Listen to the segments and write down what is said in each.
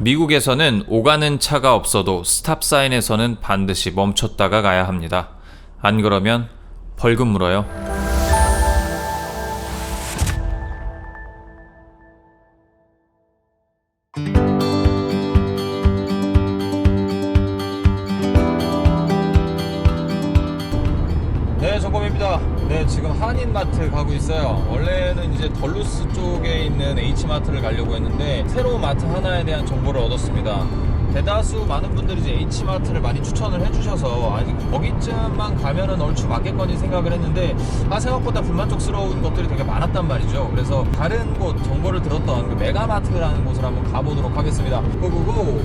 미국에서는 오가는 차가 없어도 스탑 사인에서는 반드시 멈췄다가 가야 합니다. 안 그러면 벌금 물어요. 네, 정범입니다. 네, 지금 한인마트 가고 있어요. 원래는 이제 덜루스 쪽에 있는 H마트를 가려고 했는데 새로운 마트 하나에 대한 정보를 얻었습니다. 대다수 많은 분들이 이제 H마트를 많이 추천을 해주셔서 아직 거기쯤만 가면은 얼추 맞겠거니 생각을 했는데 생각보다 불만족스러운 것들이 되게 많았단 말이죠. 그래서 다른 곳 정보를 들었던 그 메가마트라는 곳을 한번 가보도록 하겠습니다. 고고고!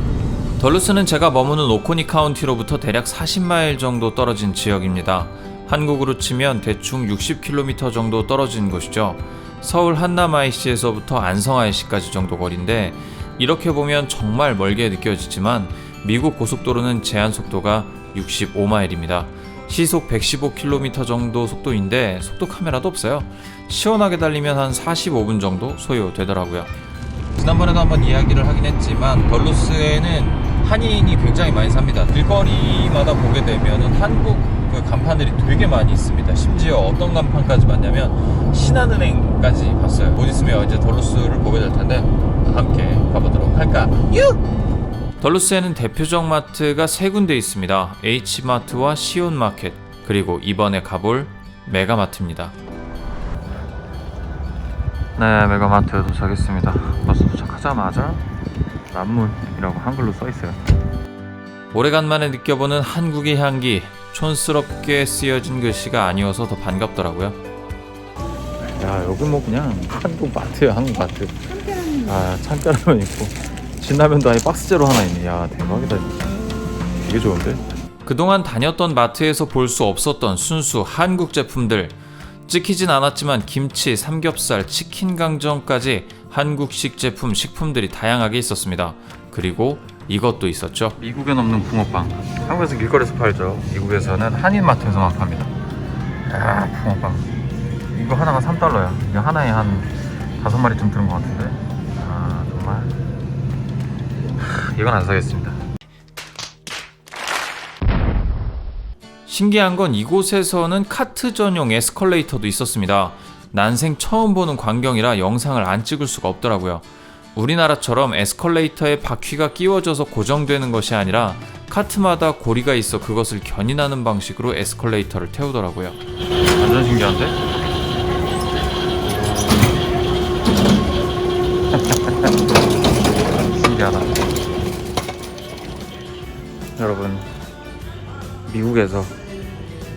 덜루스는 제가 머무는 오코니 카운티로부터 대략 40마일 정도 떨어진 지역입니다. 한국으로 치면 대충 60km 정도 떨어진 곳이죠. 서울 한남 IC에서부터 안성 IC까지 정도 거리인데 이렇게 보면 정말 멀게 느껴지지만 미국 고속도로는 제한 속도가 65마일입니다. 시속 115km 정도 속도인데 속도 카메라도 없어요. 시원하게 달리면 한 45분 정도 소요되더라고요. 지난번에도 한번 이야기를 하긴 했지만 덜루스에는 한인이 굉장히 많이 삽니다. 길거리마다 보게 되면은 한국 그 간판들이 되게 많이 있습니다. 심지어 어떤 간판까지 봤냐면 신한은행까지 봤어요. 곧 있으면 이제 덜루스를 보게 될 텐데 함께 가보도록 할까요? 덜루스에는 대표적 마트가 세 군데 있습니다. H마트와 시온마켓, 그리고 이번에 가볼 메가마트입니다. 네, 메가마트에 도착했습니다. 버스 도착하자마자 남문이라고 한글로 써있어요. 오래간만에 느껴보는 한국의 향기, 촌스럽게 쓰여진 글씨가 아니어서 더 반갑더라고요. 야, 여기 뭐 그냥 한국 마트야, 한국 마트. 참깨라면 있고 진라면도 아예 박스째로 하나 있네. 야, 대박이다 이거. 되게 좋은데? 그동안 다녔던 마트에서 볼 수 없었던 순수 한국 제품들, 찍히진 않았지만 김치, 삼겹살, 치킨 강정까지 한국식 제품, 식품들이 다양하게 있었습니다. 그리고 이것도 있었죠. 미국엔 없는 붕어빵. 한국에서 길거리에서 팔죠. 미국에서는 한인마트에서만 팝니다. 야, 붕어빵. 이거 하나가 $3야. 이거 하나에 한 5마리쯤 드는 것 같은데. 정말. 이건 안 사겠습니다. 신기한 건 이곳에서는 카트 전용 에스컬레이터도 있었습니다. 난생 처음 보는 광경이라 영상을 안 찍을 수가 없더라고요. 우리나라처럼 에스컬레이터에 바퀴가 끼워져서 고정되는 것이 아니라 카트마다 고리가 있어 그것을 견인하는 방식으로 에스컬레이터를 태우더라고요. 완전 신기한데? 신기하다. 여러분, 미국에서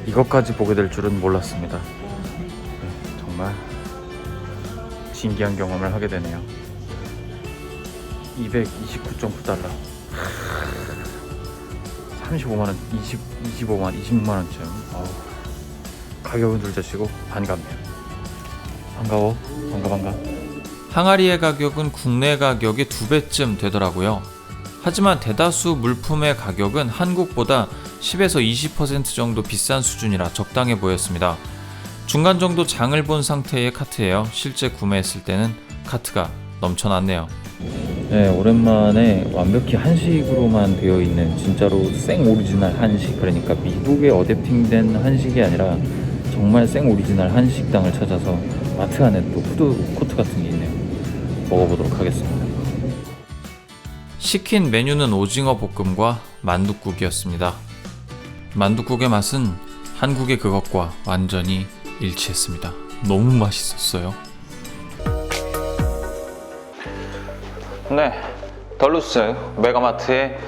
이것까지 보게 될 줄은 몰랐습니다. 네, 정말 신기한 경험을 하게 되네요. $229.9 35만원, 25만, 26만원쯤. 가격은 둘째치고 반갑네요. 반가워. 반가. 항아리의 가격은 국내 가격의 2배쯤 되더라고요. 하지만 대다수 물품의 가격은 한국보다 10에서 20% 정도 비싼 수준이라 적당해 보였습니다. 중간 정도 장을 본 상태의 카트예요. 실제 구매했을 때는 카트가 넘쳐났네요. 네, 오랜만에 완벽히 한식으로만 되어 있는 진짜로 생 오리지널 한식, 그러니까 미국에 어댑팅된 한식이 아니라 정말 생 오리지널 한식당을 찾아서 마트 안에 또 푸드코트 같은 게 있네요. 먹어보도록 하겠습니다. 시킨 메뉴는 오징어 볶음과 만둣국이었습니다. 만둣국의 맛은 한국의 그것과 완전히 일치했습니다. 너무 맛있었어요. 네, 덜루스 메가마트에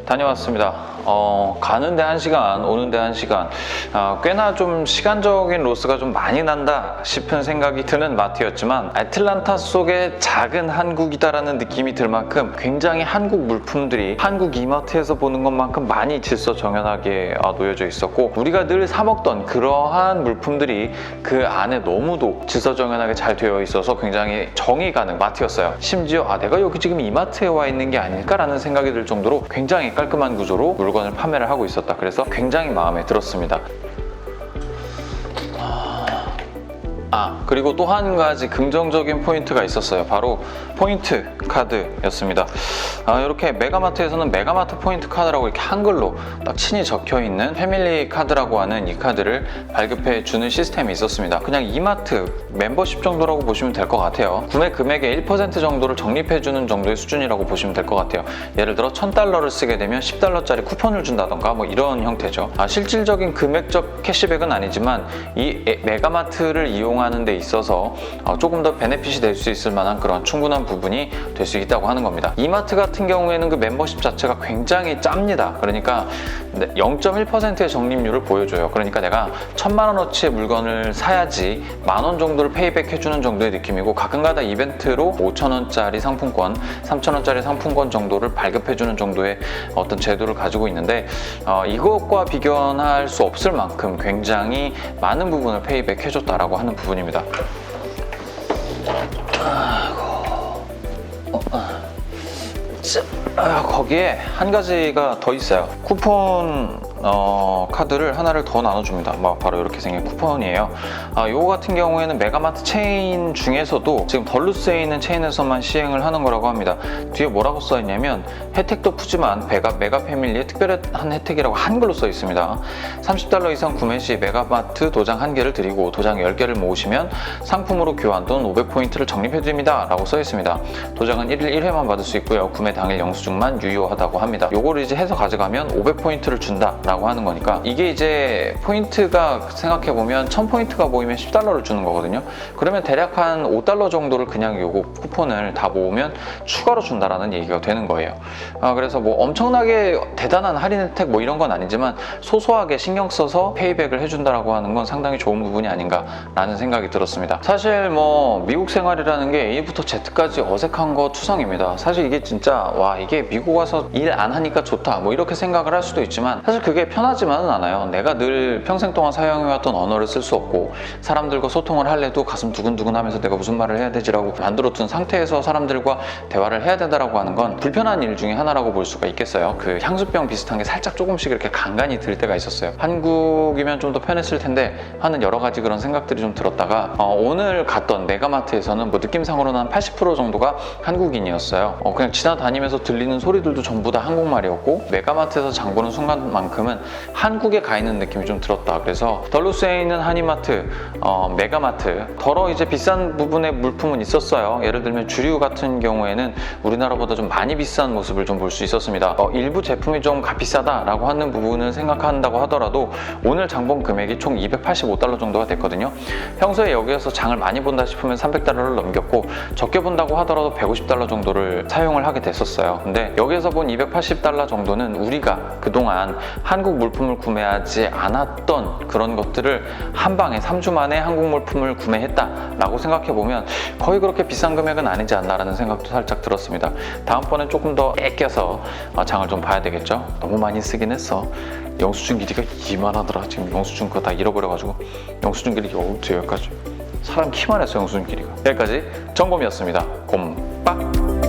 다녀왔습니다. 가는데 1시간, 오는데 1시간. 꽤나 좀 시간적인 로스가 좀 많이 난다 싶은 생각이 드는 마트였지만 애틀란타 속의 작은 한국이다라는 느낌이 들 만큼 굉장히 한국 물품들이 한국 이마트에서 보는 것만큼 많이 질서정연하게 놓여져 있었고, 우리가 늘 사 먹던 그러한 물품들이 그 안에 너무도 질서정연하게 잘 되어 있어서 굉장히 정이 가는 마트였어요. 심지어 내가 여기 지금 이마트에 와 있는 게 아닐까라는 생각이 들 정도로 굉장히 깔끔한 구조로 물건을 판매를 하고 있었다. 그래서 굉장히 마음에 들었습니다. 그리고 또 한 가지 긍정적인 포인트가 있었어요. 바로 포인트 카드였습니다. 이렇게 메가마트에서는 메가마트 포인트 카드라고 이렇게 한글로 딱 친히 적혀 있는 패밀리 카드라고 하는 이 카드를 발급해 주는 시스템이 있었습니다. 그냥 이마트 멤버십 정도라고 보시면 될 것 같아요. 구매 금액의 1% 정도를 적립해 주는 정도의 수준이라고 보시면 될 것 같아요. 예를 들어 $1000를 쓰게 되면 $10짜리 쿠폰을 준다던가 뭐 이런 형태죠. 실질적인 금액적 캐시백은 아니지만 이 메가마트를 이용하는 데 있어서 조금 더 베네핏이 될 수 있을 만한 그런 충분한 부분이 될 수 있다고 하는 겁니다. 이마트 같은 경우에는 그 멤버십 자체가 굉장히 짭니다. 그러니까 0.1%의 적립률을 보여줘요. 그러니까 내가 1000만원어치의 물건을 사야지 10,000원 정도를 페이백 해주는 정도의 느낌이고, 가끔가다 이벤트로 5,000원짜리 상품권, 3,000원짜리 상품권 정도를 발급해주는 정도의 어떤 제도를 가지고 있는데, 이것과 비교할 수 없을 만큼 굉장히 많은 부분을 페이백 해줬다라고 하는 부분입니다. 거기에 한 가지가 더 있어요. 쿠폰 카드를 하나를 더 나눠줍니다. 바로 이렇게 생긴 쿠폰이에요. 요거 같은 경우에는 메가마트 체인 중에서도 지금 덜루스에 있는 체인에서만 시행을 하는 거라고 합니다. 뒤에 뭐라고 써 있냐면, 혜택도 푸짐한 메가 패밀리의 특별한 혜택이라고 한글로 써 있습니다. $30 이상 구매 시 메가마트 도장 1개를 드리고 도장 10개를 모으시면 상품으로 교환 또는 500포인트를 적립해 드립니다 라고 써 있습니다. 도장은 1일 1회만 받을 수 있고요. 구매 당일 영수증만 유효하다고 합니다. 요거를 이제 해서 가져가면 500포인트를 준다 라고 하는 거니까, 이게 이제 포인트가 생각해보면 1000포인트가 모이면 $10를 주는 거거든요. 그러면 대략 한 $5 정도를 그냥 요거 쿠폰을 다 모으면 추가로 준다라는 얘기가 되는 거예요. 그래서 뭐 엄청나게 대단한 할인 혜택 뭐 이런 건 아니지만 소소하게 신경 써서 페이백을 해준다라고 하는 건 상당히 좋은 부분이 아닌가라는 생각이 들었습니다. 사실 뭐 미국 생활이라는 게 A부터 Z까지 어색한 거 투성입니다. 사실 이게 진짜 이게 미국 와서 일 안 하니까 좋다 뭐 이렇게 생각을 할 수도 있지만, 사실 그게 편하지만은 않아요. 내가 늘 평생 동안 사용해왔던 언어를 쓸 수 없고 사람들과 소통을 할래도 가슴 두근두근 하면서 내가 무슨 말을 해야 되지라고 만들어둔 상태에서 사람들과 대화를 해야 된다라고 하는 건 불편한 일 중에 하나라고 볼 수가 있겠어요. 그 향수병 비슷한 게 살짝 조금씩 이렇게 간간이 들 때가 있었어요. 한국이면 좀 더 편했을 텐데 하는 여러 가지 그런 생각들이 좀 들었다가, 오늘 갔던 메가마트에서는 뭐 느낌상으로는 한 80% 정도가 한국인이었어요. 그냥 지나다니면서 들리는 소리들도 전부 다 한국말이었고, 메가마트에서 장 보는 순간만큼은 한국에 가 있는 느낌이 좀 들었다. 그래서 덜루스에 있는 한인마트, 메가마트, 더러 이제 비싼 부분의 물품은 있었어요. 예를 들면 주류 같은 경우에는 우리나라보다 좀 많이 비싼 모습을 좀 볼 수 있었습니다. 일부 제품이 좀 비싸다라고 하는 부분을 생각한다고 하더라도 오늘 장본 금액이 총 $285 정도가 됐거든요. 평소에 여기에서 장을 많이 본다 싶으면 $300를 넘겼고, 적게 본다고 하더라도 $150 정도를 사용을 하게 됐었어요. 근데 여기에서 본 $280 정도는 우리가 그동안 한국 물품을 구매하지 않았던 그런 것들을 한 방에 3주 만에 한국 물품을 구매했다라고 생각해보면 거의 그렇게 비싼 금액은 아니지 않나라는 생각도 살짝 들었습니다. 다음번엔 조금 더 아껴서 장을 좀 봐야 되겠죠. 너무 많이 쓰긴 했어. 영수증 길이가 이만하더라. 지금 영수증 그거 다 잃어버려가지고 영수증 길이 여기까지. 사람 키만 했어 영수증 길이가. 여기까지 정범이었습니다. 곰빡.